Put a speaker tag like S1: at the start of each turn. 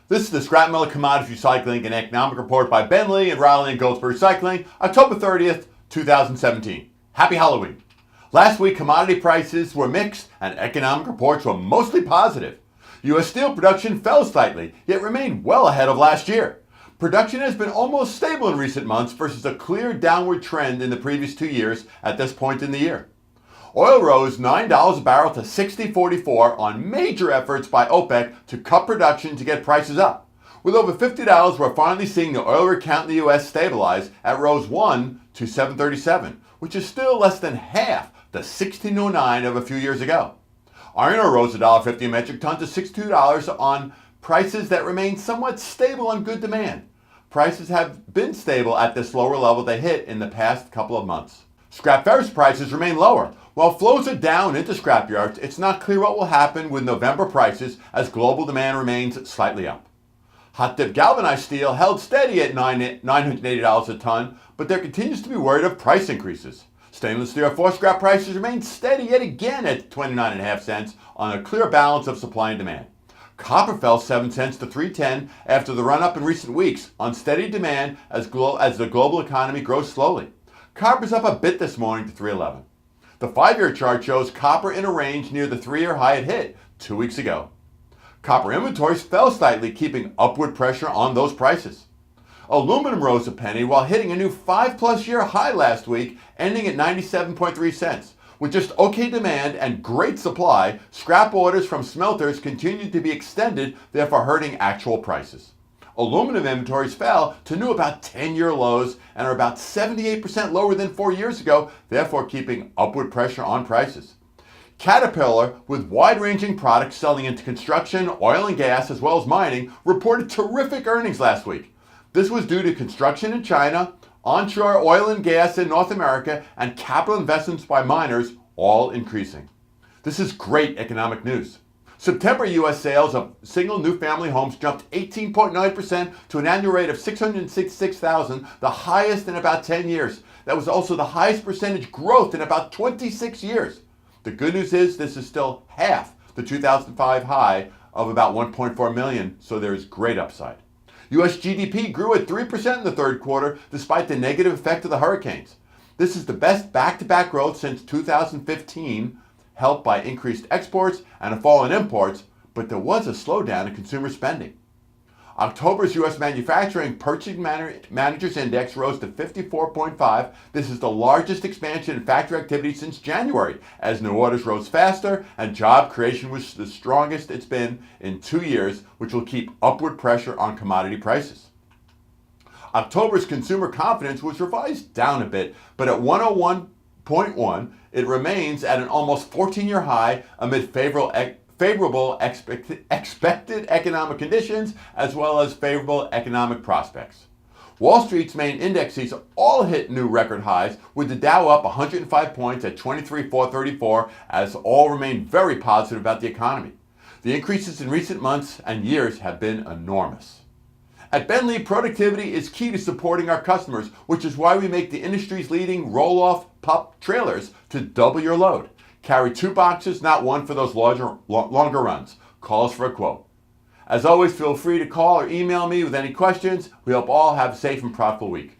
S1: This is the Scrap Metal Commodities Recycling and Economic Report by Benlee and Raleigh Goldsboro Recycling, October 30th, 2017. Happy Halloween. Last week, commodity prices were mixed and economic reports were mostly positive. U.S. steel production fell slightly, yet remained well ahead of last year. Production has been almost stable in recent months versus a clear downward trend in the previous 2 years at this point in the year. Oil rose $9 a barrel to $60.44 on major efforts by OPEC to cut production to get prices up. With over $50, we're finally seeing the oil rig count in the U.S. stabilize at rose 1 to 737, which is still less than half the 1609 of a few years ago. Iron ore rose $1.50 a metric ton to $62 on prices that remain somewhat stable on good demand. Prices have been stable at this lower level they hit in the past couple of months. Scrap ferrous prices remain lower. While flows are down into scrap yards, it's not clear what will happen with November prices as global demand remains slightly up. Hot dip galvanized steel held steady at $980 a ton, but there continues to be word of price increases. Stainless steel forced scrap prices remain steady yet again at 29.5 cents on a clear balance of supply and demand. Copper fell 7 cents to $3.10 after the run-up in recent weeks on steady demand as the global economy grows slowly. Copper's up a bit this morning to $3.11. The 5-year chart shows copper in a range near the 3-year high it hit 2 weeks ago. Copper inventories fell slightly, keeping upward pressure on those prices. Aluminum rose a penny while hitting a new 5+ year high last week, ending at 97.3 cents. With just okay demand and great supply, scrap orders from smelters continued to be extended, therefore hurting actual prices. Aluminum inventories fell to new about 10-year lows and are about 78% lower than 4 years ago, therefore keeping upward pressure on prices. Caterpillar, with wide-ranging products selling into construction, oil and gas, as well as mining, reported terrific earnings last week. This was due to construction in China, onshore oil and gas in North America, and capital investments by miners all increasing. This is great economic news. September U.S. sales of single new family homes jumped 18.9% to an annual rate of 666,000, the highest in about 10 years. That was also the highest percentage growth in about 26 years. The good news is this is still half the 2005 high of about 1.4 million, so there is great upside. U.S. GDP grew at 3% in the third quarter despite the negative effect of the hurricanes. This is the best back-to-back growth since 2015, helped by increased exports and a fall in imports, but there was a slowdown in consumer spending. October's U.S. Manufacturing Purchasing Managers Index rose to 54.5. This is the largest expansion in factory activity since January, as new orders rose faster and job creation was the strongest it's been in 2 years, which will keep upward pressure on commodity prices. October's consumer confidence was revised down a bit, but at 101.1, it remains at an almost 14-year high amid favorable expected economic conditions as well as favorable economic prospects. Wall Street's main indexes all hit new record highs, with the Dow up 105 points at 23,434 as all remain very positive about the economy. The increases in recent months and years have been enormous. At Benlee, productivity is key to supporting our customers, which is why we make the industry's leading roll-off pup trailers to double your load. Carry 2 boxes, not 1 for those longer runs. Call us for a quote. As always, feel free to call or email me with any questions. We hope all have a safe and profitable week.